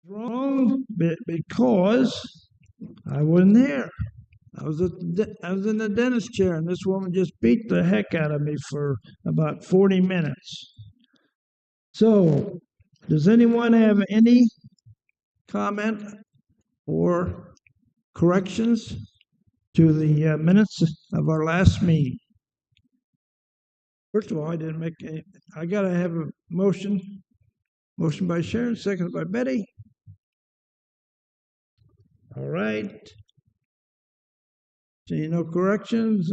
Wrong because I wasn't there. I was in the dentist chair, and this woman just beat the heck out of me for about 40 minutes. So, does anyone have any comment or corrections to the minutes of our last meeting? First of all, I didn't make any. I got to have a motion. Motion by Sharon, seconded by Betty. All right. Seeing no corrections,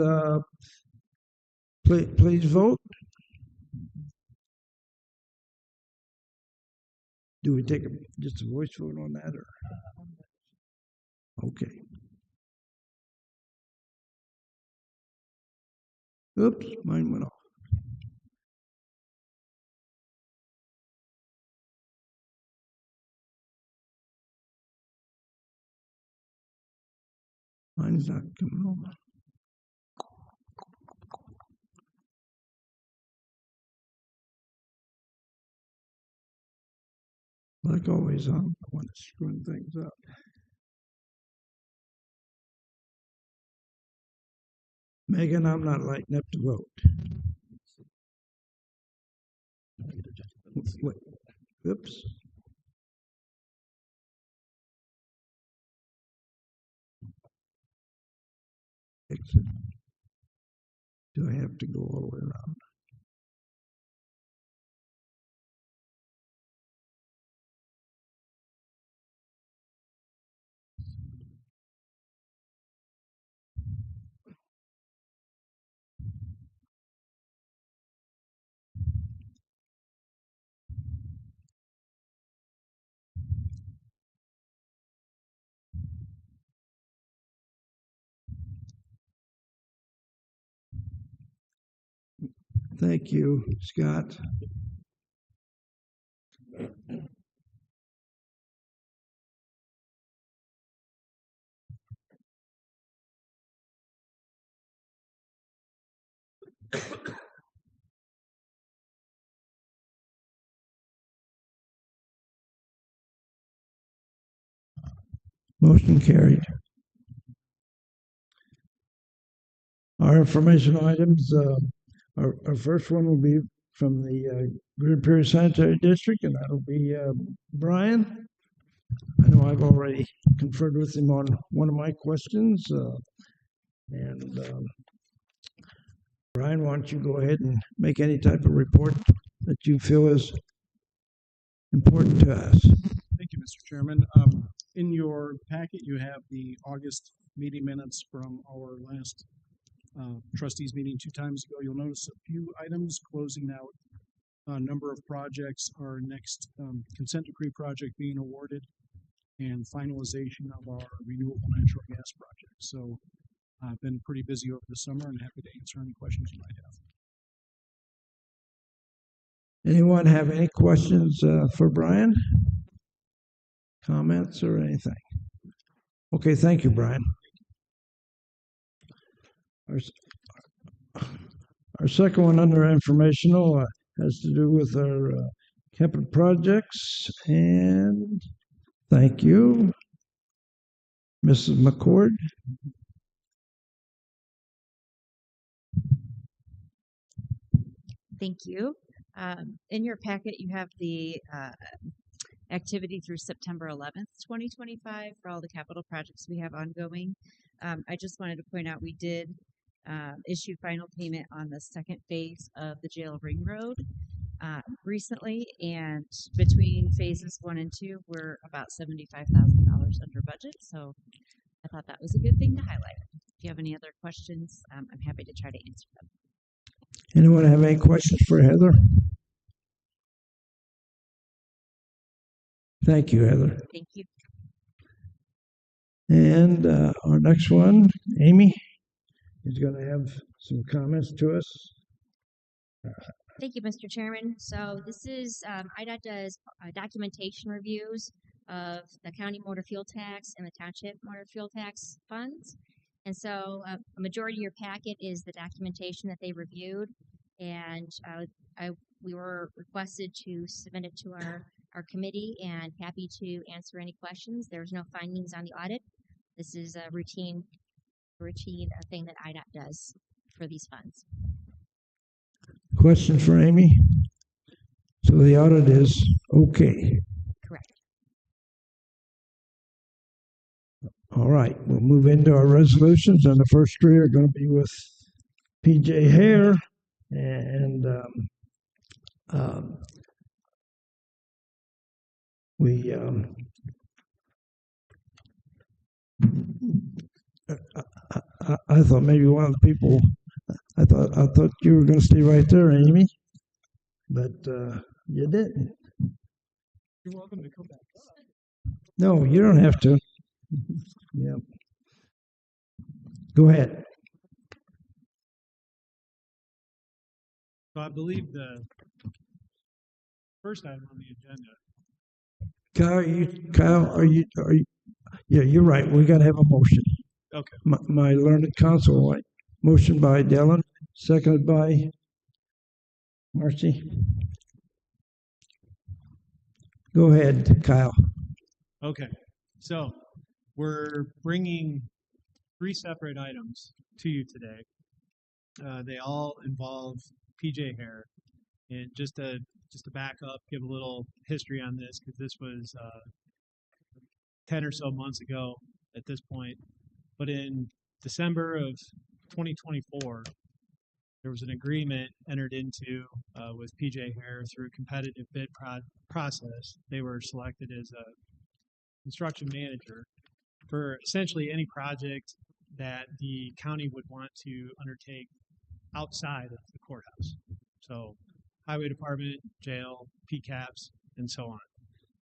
please vote. Do we take just a voice vote on that, or? Okay. Oops, mine went off. Mine's not coming on. Like always, I'm the one that's screwing things up. Megan, I'm not lighting up to vote. Wait. Oops. Exit. Do I have to go all the way around? Thank you, Scott. Motion carried. Our informational items, our first one will be from the Greater Peoria Sanitary District, and that'll be Brian. I know I've already conferred with him on one of my questions. And Brian, why don't you go ahead and make any type of report that you feel is important to us? Thank you, Mr. Chairman. In your packet, you have the August meeting minutes from our last trustees meeting 2 times ago. You'll notice a few items closing out a number of projects. Our next consent decree project being awarded and finalization of our renewable natural gas project. So I've been pretty busy over the summer and happy to answer any questions you might have. Anyone have any questions for Brian? Comments or anything? Okay, thank you, Brian. Our second one under informational has to do with our capital projects, and thank you, Mrs. McCord. Thank you. In your packet, you have the activity through September 11th, 2025 for all the capital projects we have ongoing. I just wanted to point out we did issue final payment on the second phase of the jail ring road recently, and between phases 1 and 2, we're about $75,000 under budget. So I thought that was a good thing to highlight. If you have any other questions, I'm happy to try to answer them. Anyone have any questions for Heather? Thank you, Heather. Thank you. And our next one, Amy, is going to have some comments to us. Thank you, Mr. Chairman. So this is IDOT does documentation reviews of the county motor fuel tax and the township motor fuel tax funds. And so a majority of your packet is the documentation that they reviewed. And we were requested to submit it to our our committee and happy to answer any questions. There's no findings on the audit. This is a routine thing that IDOT does for these funds. Question for Amy? So the audit is okay. Correct. All right, we'll move into our resolutions, and the first three are going to be with PJ Hare and we I thought maybe one of the people I thought you were going to stay right there, Amy, but you didn't. You're welcome to come back up. No, you don't have to. Yeah. Go ahead. So I believe the first item on the agenda. Kyle, are you, yeah, you're right. We got to have a motion. Okay. My learned counsel, right? Motion by Dylan, seconded by Marcy. Go ahead, Kyle. Okay. So we're bringing 3 separate items to you today. They all involve PJ Hare. And just to back up, give a little history on this, because this was 10 or so months ago at this point. But in December of 2024, there was an agreement entered into with PJ Hare through a competitive bid process. They were selected as a construction manager for essentially any project that the county would want to undertake outside of the courthouse. So highway department, jail, PCAPs, and so on.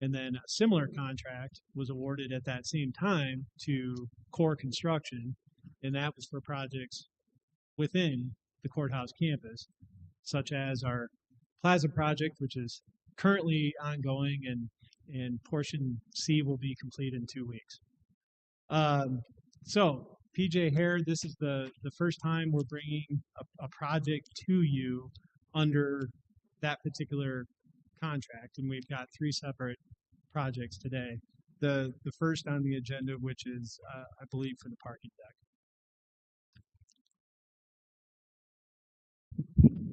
And then a similar contract was awarded at that same time to Core Construction, and that was for projects within the courthouse campus, such as our Plaza project, which is currently ongoing, and portion C will be complete in 2 weeks. So PJ Hare, this is the first time we're bringing a project to you under that particular contract, and we've got 3 separate projects today. The first on the agenda, which is I believe for the parking deck.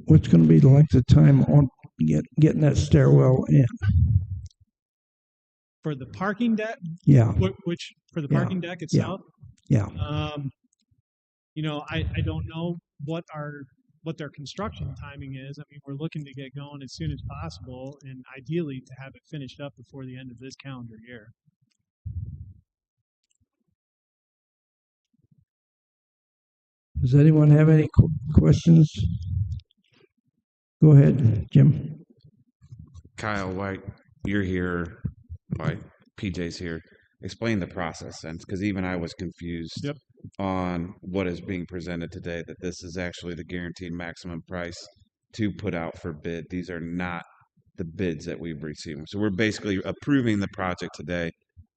What's going to be the length of time on getting that stairwell in? For the parking deck? Yeah. Which for the parking deck itself? Yeah. You know, I don't know what their construction timing is. I mean, we're looking to get going as soon as possible, and ideally to have it finished up before the end of this calendar year. Does anyone have any questions? Go ahead, Jim. Kyle, why you're here, why PJ's here, explain the process sense, because even I was confused Yep. on what is being presented today, that this is actually the guaranteed maximum price to put out for bid. These are not the bids that we've received. So we're basically approving the project today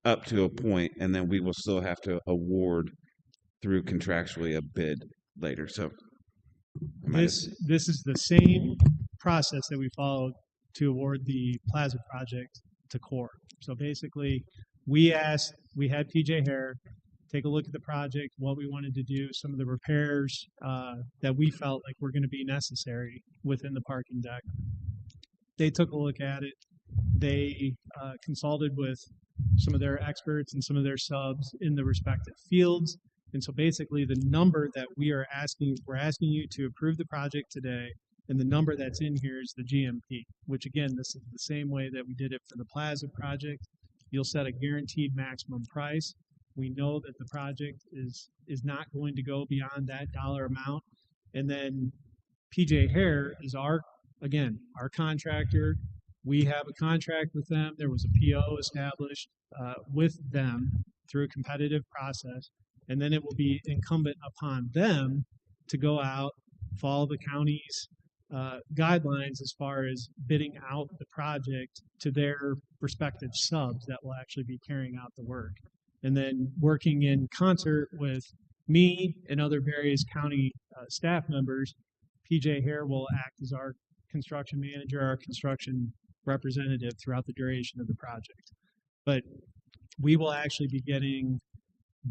up to a point, and then we will still have to through contractually a bid later. So This is the same process that we followed to award the Plaza project to Core. So basically, we had PJ Hare take a look at the project, what we wanted to do, some of the repairs that we felt like were going to be necessary within the parking deck. They took a look at it. They consulted with some of their experts and some of their subs in the respective fields. And so basically the number that we're asking you to approve the project today, and the number that's in here is the GMP, which again, this is the same way that we did it for the Plaza project. You'll set a guaranteed maximum price. We know that the project is not going to go beyond that dollar amount. And then PJ Hare is our contractor. We have a contract with them. There was a PO established with them through a competitive process. And then it will be incumbent upon them to go out, follow the county's guidelines as far as bidding out the project to their respective subs that will actually be carrying out the work. And then working in concert with me and other various county staff members, PJ Hare will act as our construction manager, our construction representative throughout the duration of the project. But we will actually be getting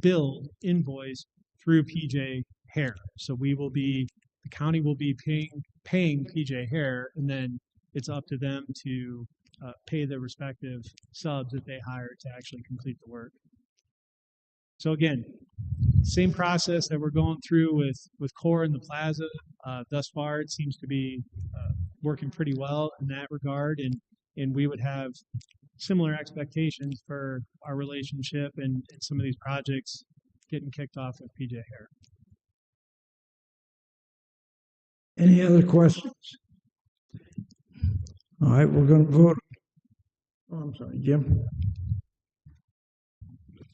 billed, invoiced through PJ Hair. So the county will be paying PJ Hair, and then it's up to them to pay the respective subs that they hire to actually complete the work. So again, same process that we're going through with Core and the Plaza. Thus far, it seems to be working pretty well in that regard, and we would have similar expectations for our relationship and some of these projects getting kicked off with PJ Hair. Any other questions? All right, we're going to vote. Oh, I'm sorry, Jim.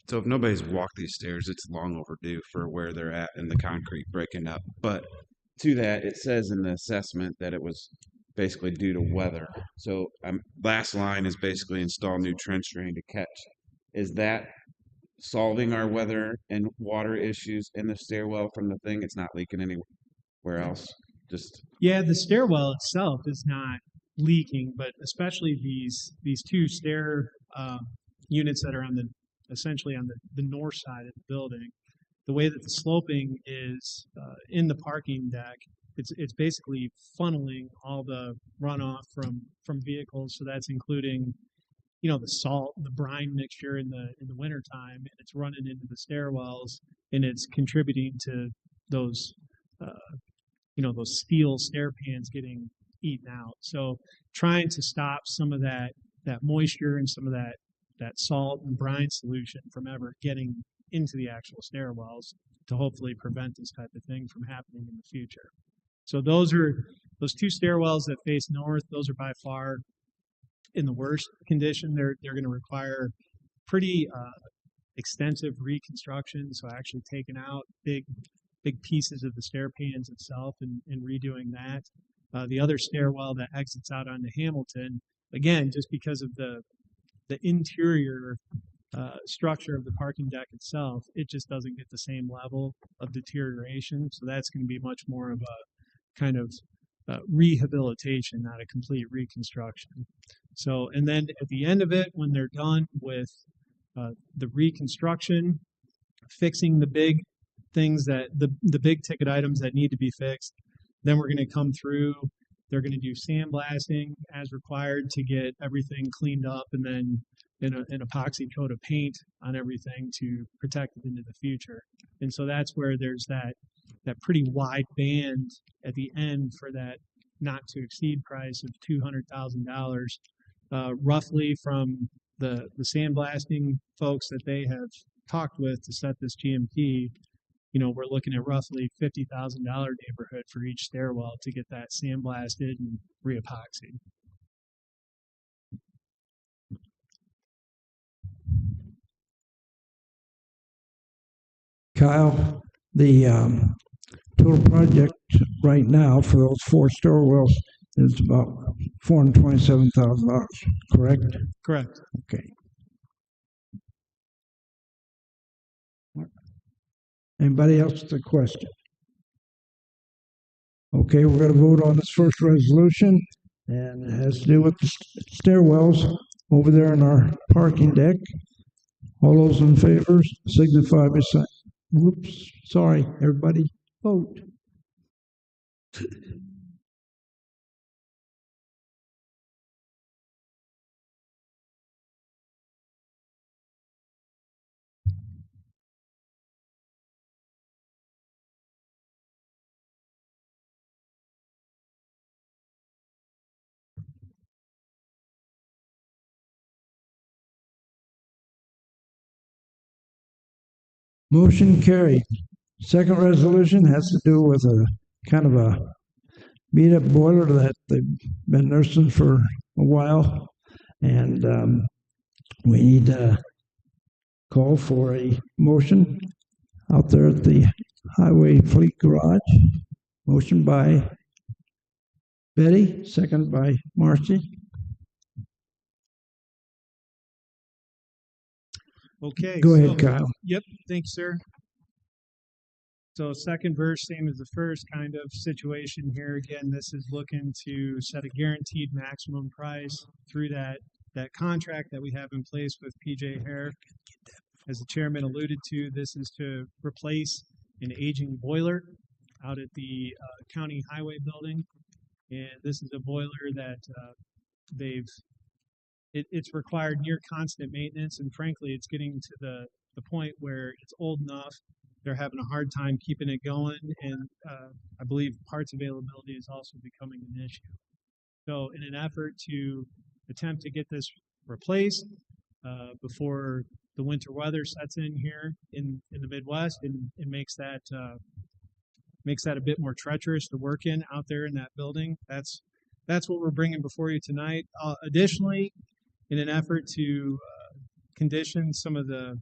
So if nobody's walked these stairs, it's long overdue for where they're at and the concrete breaking up. But to that, it says in the assessment that it was basically due to weather. So last line is basically install new trench drain to catch. Is that solving our weather and water issues in the stairwell from the thing? It's not leaking anywhere else. Yeah, the stairwell itself is not leaking, but especially these two stair units that are essentially on the north side of the building. The way that the sloping is in the parking deck, it's basically funneling all the runoff from vehicles. So that's including, the salt, the brine mixture in the wintertime, and it's running into the stairwells, and it's contributing to those those steel stair pans getting eaten out. So trying to stop some of that moisture and some of that salt and brine solution from ever getting into the actual stairwells to hopefully prevent this type of thing from happening in the future. So those two stairwells that face north. Those are by far in the worst condition. They're going to require pretty extensive reconstruction. So actually taking out big pieces of the stair pans itself and redoing that. The other stairwell that exits out onto Hamilton, again, just because of the interior structure of the parking deck itself, it just doesn't get the same level of deterioration. So that's going to be much more of a kind of rehabilitation, not a complete reconstruction. So, and then at the end of it, when they're done with the reconstruction, fixing the big things that the big ticket items that need to be fixed, then we're going to come through. They're going to do sandblasting as required to get everything cleaned up, and then an epoxy coat of paint on everything to protect it into the future. And so that's where there's that pretty wide band at the end for that not to exceed price of $200,000, roughly from the sandblasting folks that they have talked with to set this GMP. We're looking at roughly $50,000 neighborhood for each stairwell to get that sandblasted and reepoxied. Kyle, the total project right now for those 4 stairwells is about $427,000, correct? Correct. Okay. Anybody else with a question? Okay, we're going to vote on this first resolution, and it has to do with the stairwells over there in our parking deck. All those in favor signify by saying, whoops, sorry, everybody, vote. Motion carried. Second resolution has to do with a kind of a beat up boiler that they've been nursing for a while, and we need to call for a motion out there at the Highway Fleet Garage. Motion by Betty, second by Marcy. Okay. Go ahead, Kyle. Yep. Thanks, sir. So second verse, same as the first kind of situation here. Again, this is looking to set a guaranteed maximum price through that contract that we have in place with PJ Hare. As the chairman alluded to, this is to replace an aging boiler out at the county highway building. And this is a boiler that it's required near constant maintenance. And frankly, it's getting to the point where it's old enough. They're having a hard time keeping it going. And I believe parts availability is also becoming an issue. So in an effort to attempt to get this replaced before the winter weather sets in here in the Midwest, and it makes that a bit more treacherous to work in out there in that building. That's what we're bringing before you tonight. Additionally, in an effort to condition some of the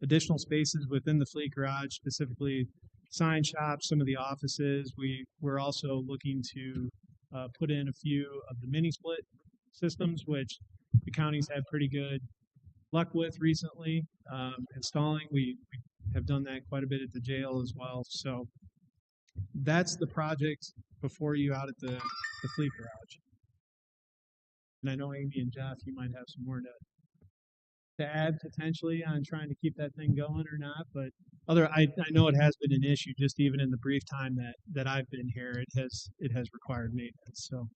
additional spaces within the fleet garage, specifically sign shops, some of the offices, we're also looking to put in a few of the mini split systems, which the counties had pretty good luck with recently installing. We have done that quite a bit at the jail as well. So that's the project before you out at the fleet garage. And I know Amy and Jeff, you might have some more to add potentially on trying to keep that thing going or not. But I know it has been an issue just even in the brief time that I've been here. It has required maintenance. So.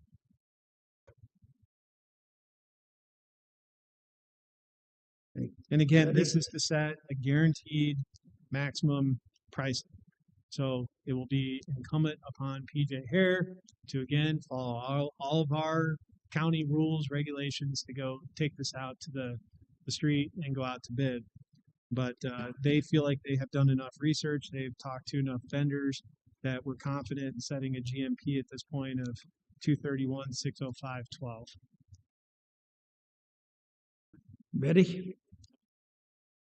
And again, this is to set a guaranteed maximum price. So it will be incumbent upon PJ Hare to again follow all of our county rules, regulations to go take this out to the street and go out to bid. But they feel like they have done enough research. They've talked to enough vendors that we're confident in setting a GMP at this point of 231, 605, 12. Betty?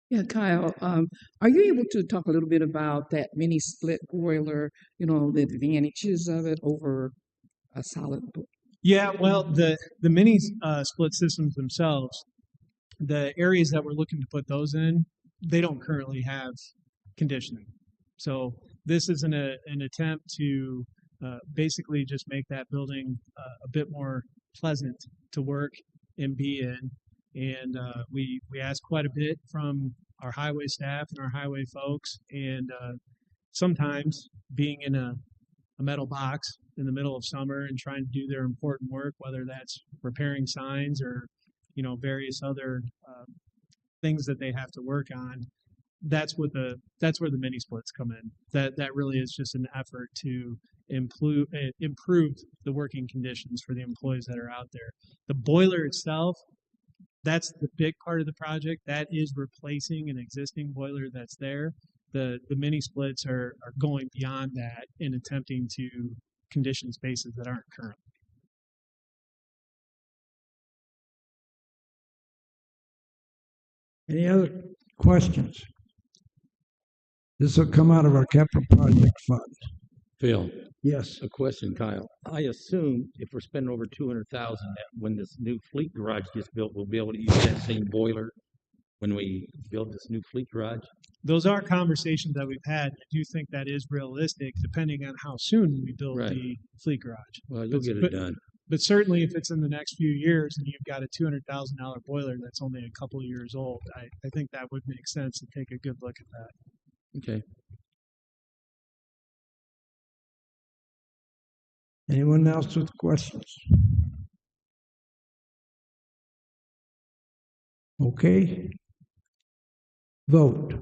Yeah, Kyle, are you able to talk a little bit about that mini split boiler, the advantages of it over a solid? Yeah, well, the mini split systems themselves, the areas that we're looking to put those in, they don't currently have conditioning. So this is an attempt to basically just make that building a bit more pleasant to work and be in. And we asked quite a bit from our highway staff and our highway folks. And sometimes being in a metal box in the middle of summer and trying to do their important work, whether that's repairing signs or, various other things that they have to work on, that's where the mini splits come in. That really is just an effort to improve the working conditions for the employees that are out there. The boiler itself, that's the big part of the project. That is replacing an existing boiler that's there. The mini splits are going beyond that and attempting to condition spaces that aren't current. Any other questions? This will come out of our capital project fund. Phil, Yes. a question, Kyle. I assume if we're spending over 200,000, that when this new fleet garage gets built, we'll be able to use that same boiler when we build this new fleet garage. Those are conversations that we've had. I do think that is realistic, depending on how soon we build Right. the fleet garage. Well, you'll get it done. But certainly, if it's in the next few years and you've got a $200,000 boiler that's only a couple of years old, I think that would make sense to take a good look at that. Okay. Anyone else with questions? Okay. Vote.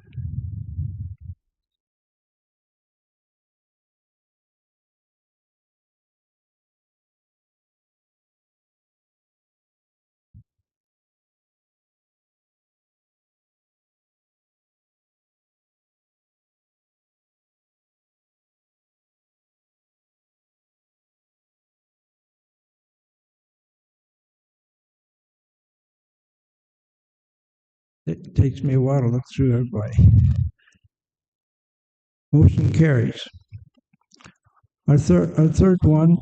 It takes me a while to look through everybody. Motion carries. Our third one,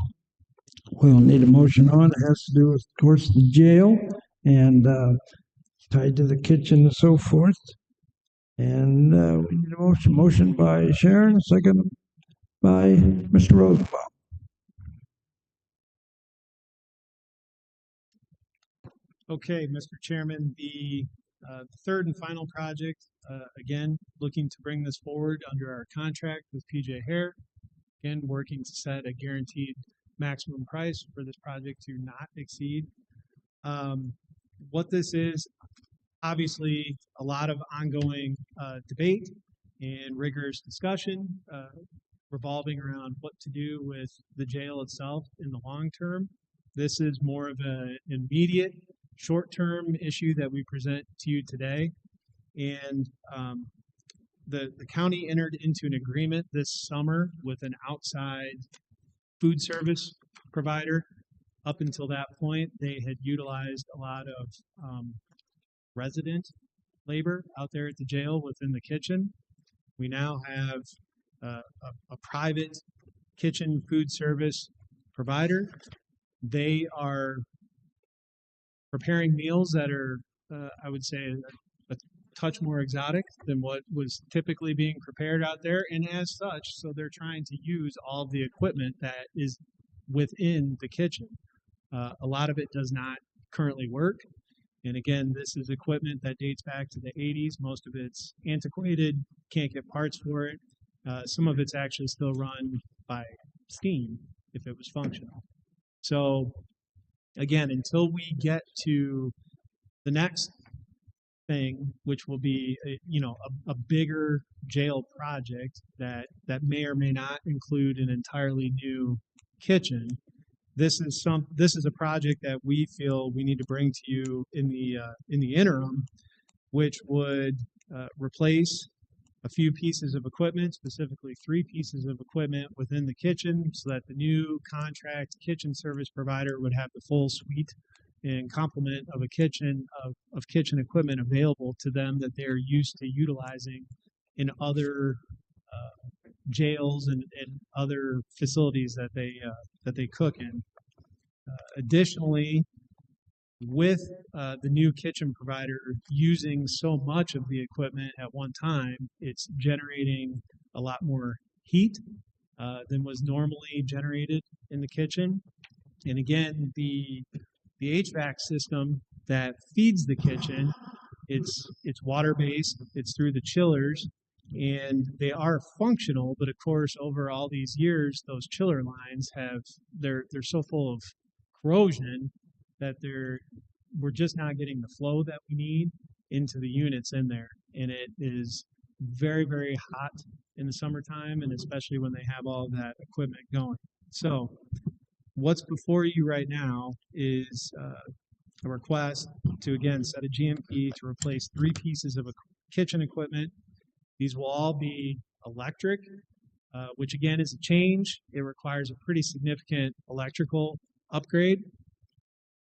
we'll need a motion on. It has to do with, of course, the jail and tied to the kitchen and so forth. And we need a motion by Sharon, second by Mr. Rosenbaum. Okay, Mr. Chairman, the third and final project, again, looking to bring this forward under our contract with PJ Hare. Again, working to set a guaranteed maximum price for this project to not exceed. What this is, obviously, a lot of ongoing debate and rigorous discussion revolving around what to do with the jail itself in the long term. This is more of an immediate, short-term issue that we present to you today. And the county entered into an agreement this summer with an outside food service provider. Up until that point, they had utilized a lot of resident labor out there at the jail within the kitchen. We now have a private kitchen food service provider. They are preparing meals that are, I would say, a touch more exotic than what was typically being prepared out there. And as such, so they're trying to use all of the equipment that is within the kitchen. A lot of it does not currently work. And again, this is equipment that dates back to the 80s. Most of it's antiquated, can't get parts for it. Some of it's actually still run by steam if it was functional. So again, until we get to the next thing, which will be a bigger jail project that may or may not include an entirely new kitchen, this is a project that we feel we need to bring to you in the interim, which would replace a few pieces of equipment, specifically 3 pieces of equipment within the kitchen, so that the new contract kitchen service provider would have the full suite and complement of a kitchen of kitchen equipment available to them that they're used to utilizing in other jails and other facilities that they cook in. Additionally, with the new kitchen provider using so much of the equipment at one time, it's generating a lot more heat than was normally generated in the kitchen. And again, the HVAC system that feeds the kitchen, it's water-based, it's through the chillers, and they are functional, but of course, over all these years, those chiller lines they're so full of corrosion that we're just not getting the flow that we need into the units in there. And it is very, very hot in the summertime, and especially when they have all that equipment going. So what's before you right now is a request to, again, set a GMP to replace 3 pieces of kitchen equipment. These will all be electric, which again is a change. It requires a pretty significant electrical upgrade.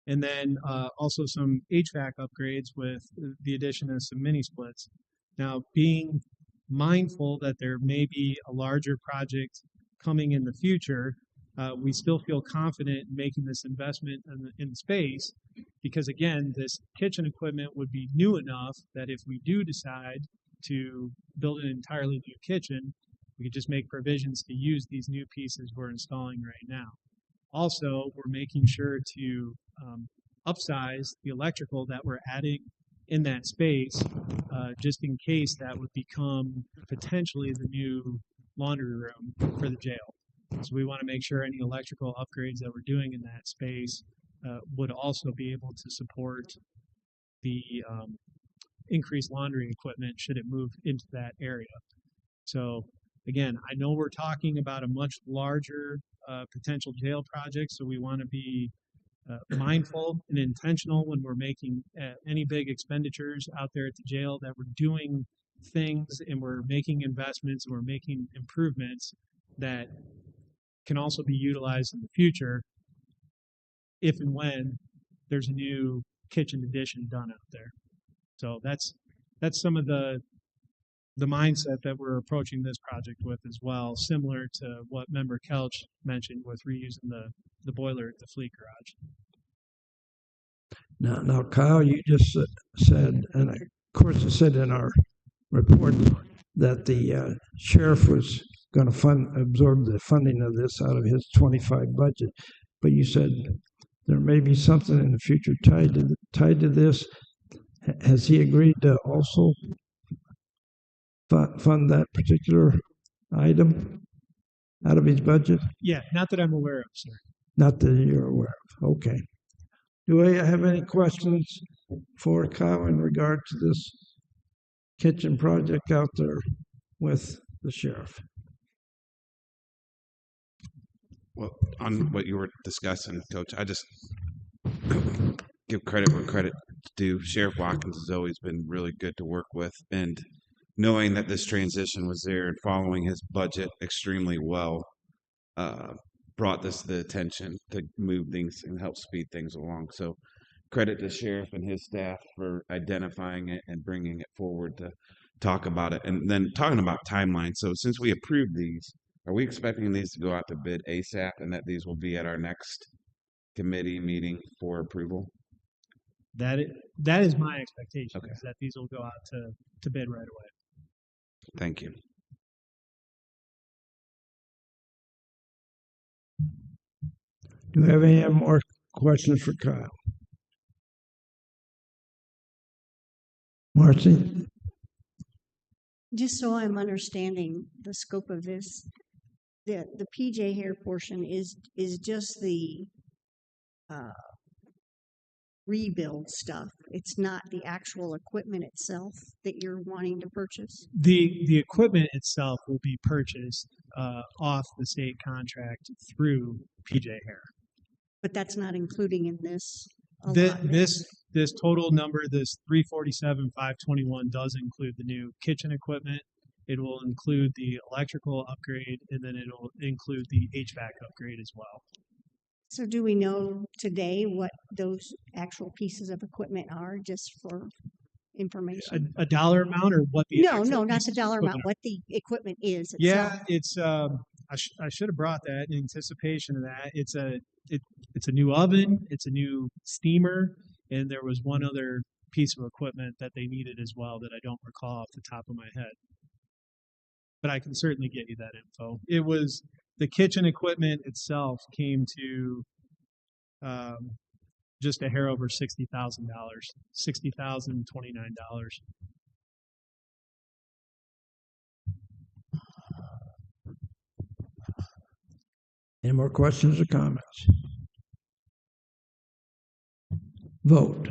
And then also some HVAC upgrades with the addition of some mini splits. Now, being mindful that there may be a larger project coming in the future, we still feel confident in making this investment in the space because, again, this kitchen equipment would be new enough that if we do decide to build an entirely new kitchen, we could just make provisions to use these new pieces we're installing right now. Also, we're making sure to upsize the electrical that we're adding in that space, just in case that would become potentially the new laundry room for the jail. So we want to make sure any electrical upgrades that we're doing in that space would also be able to support the increased laundry equipment should it move into that area. So again, I know we're talking about a much larger potential jail project, so we want to be mindful and intentional when we're making any big expenditures out there at the jail, that we're doing things and we're making investments and we're making improvements that can also be utilized in the future if and when there's a new kitchen addition done out there. So that's some of the mindset that we're approaching this project with as well, similar to what Member Kelch mentioned with reusing the boiler at the fleet garage. Now, Kyle, you just said, and of course it said in our report that the sheriff was going to absorb the funding of this out of his 25 budget. But you said there may be something in the future tied to this. Has he agreed to also fund that particular item out of his budget? Yeah, not that I'm aware of, sir. Not that you're aware of. Okay. Do I have any questions for Kyle in regard to this kitchen project out there with the sheriff? Well, on what you were discussing, Coach, I just give credit where credit's due. Sheriff Watkins has always been really good to work with, and knowing that this transition was there and following his budget extremely well, brought this to the attention to move things and help speed things along. So credit to Sheriff and his staff for identifying it and bringing it forward to talk about it. And then talking about timeline. So since we approved these, are we expecting these to go out to bid ASAP and that these will be at our next committee meeting for approval? That is my expectation, Okay. is that these will go out to bid right away. Thank you. Do we have any more questions for Kyle? Marcy? Just so I'm understanding the scope of this, the PJ Hair portion is just the rebuild stuff. It's not the actual equipment itself that you're wanting to purchase. The equipment itself will be purchased off the state contract through PJ Hair. But that's not including in this. This total number, this 347,521, does include the new kitchen equipment. It will include the electrical upgrade, and then it'll include the HVAC upgrade as well. So do we know today what those actual pieces of equipment are, just for information? A dollar amount, or what the No, actual not the pieces dollar of amount, equipment what the equipment is Yeah, itself. it's I should have brought that in anticipation of that. It's a new oven, it's a new steamer, and there was one other piece of equipment that they needed as well that I don't recall off the top of my head. But I can certainly get you that info. It was the kitchen equipment itself came to just a hair over $60,000, $60,029. Any more questions or comments? Vote.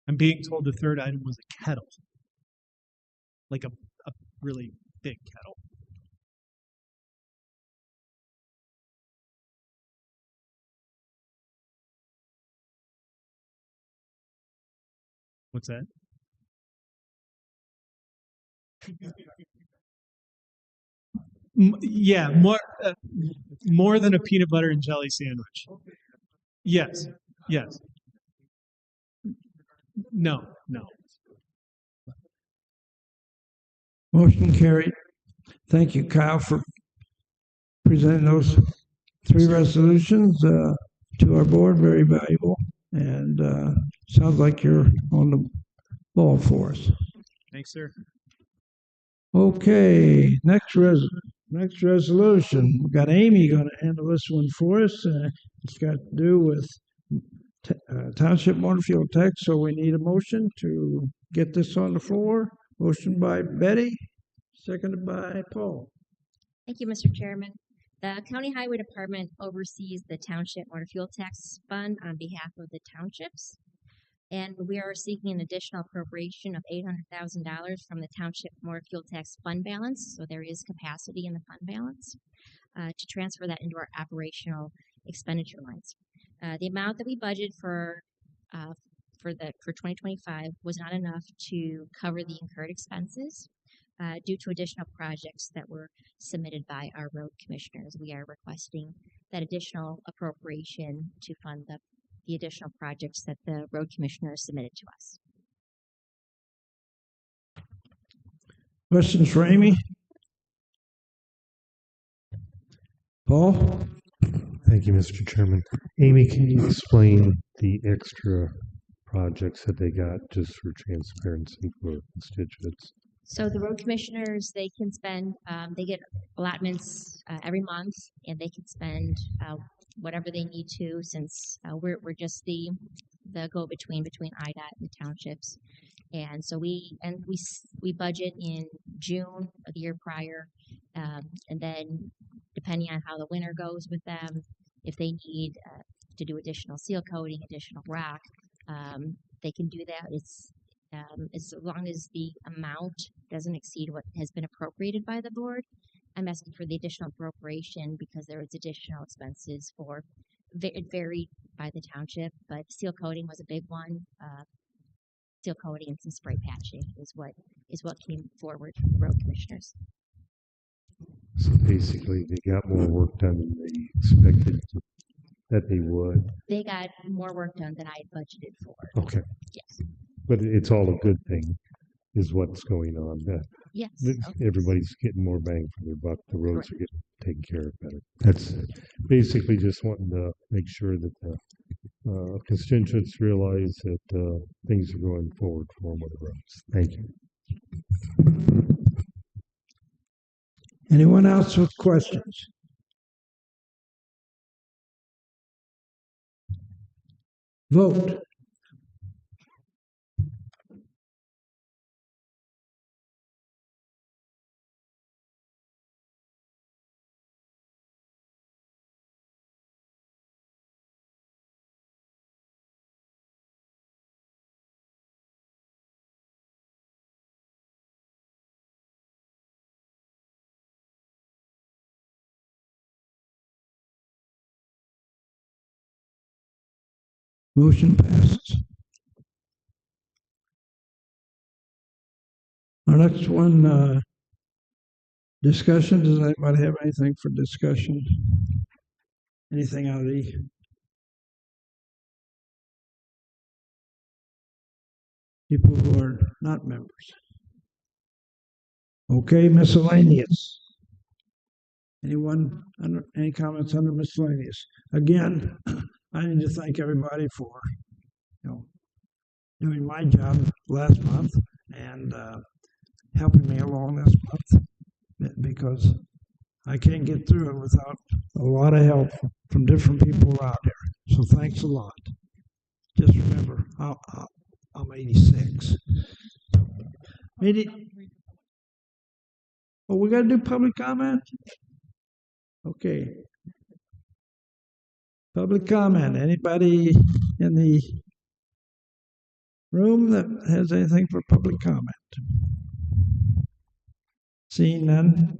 I'm being told the third item was a kettle, like a really big kettle. What's that? Yeah, more than a peanut butter and jelly sandwich. Yes, yes. No. Motion carried. Thank you, Kyle, for presenting those three resolutions to our board. Very valuable, and sounds like you're on the ball for us. Thanks, sir. Okay, next resolution. We've got Amy going to handle this one for us. It's got to do with township motor fuel tax, so we need a motion to get this on the floor. Motion by Betty, seconded by Paul. Thank you, Mr. Chairman. The County Highway Department oversees the Township Motor Fuel Tax Fund on behalf of the townships. And we are seeking an additional appropriation of $800,000 from the Township Motor Fuel Tax Fund balance. So there is capacity in the fund balance to transfer that into our operational expenditure lines. The amount that we budgeted for 2025 was not enough to cover the incurred expenses due to additional projects that were submitted by our road commissioners. We are requesting that additional appropriation to fund the additional projects that the road commissioners submitted to us. Questions for Amy? Paul? Thank you, Mr. Chairman. Amy, can you explain the extra projects that they got just for transparency for constituents? So the road commissioners, they can spend, they get allotments every month, and they can spend whatever they need to, since we're just the go-between between IDOT and the townships. And so we budget in June of the year prior, and then depending on how the winter goes with them, if they need to do additional seal coating, additional rock, they can do that. It's as long as the amount doesn't exceed what has been appropriated by the board. I'm asking for the additional appropriation because there was additional expenses for, it varied by the township, but seal coating was a big one. Seal coating and some spray patching is what came forward from the road commissioners. So basically, they got more work done than they expected that they would. They got more work done than I had budgeted for. Okay. Yes. But it's all a good thing, is what's going on. Yes. Everybody's getting more bang for their buck. The roads are getting taken care of better. That's basically just wanting to make sure that the constituents realize that things are going forward for them with the roads. Thank you. Anyone else with questions? Vote. Motion passes. Our next one, discussion. Does anybody have anything for discussion? Anything out of the people who are not members? Okay, miscellaneous. Anyone, any comments under miscellaneous? Again, I need to thank everybody for, doing my job last month and helping me along this month, because I can't get through it without a lot of help from different people around here. So thanks a lot. Just remember, I'm 86. Oh, we got to do public comment? Okay. Public comment. Anybody in the room that has anything for public comment? Seeing none,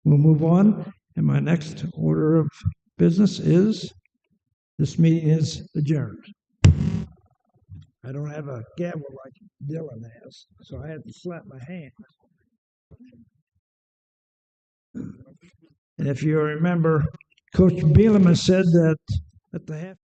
we'll move on. And my next order of business is, this meeting is adjourned. I don't have a gavel like Dylan has, so I had to slap my hand. And if you remember, Coach Bielema said that at the half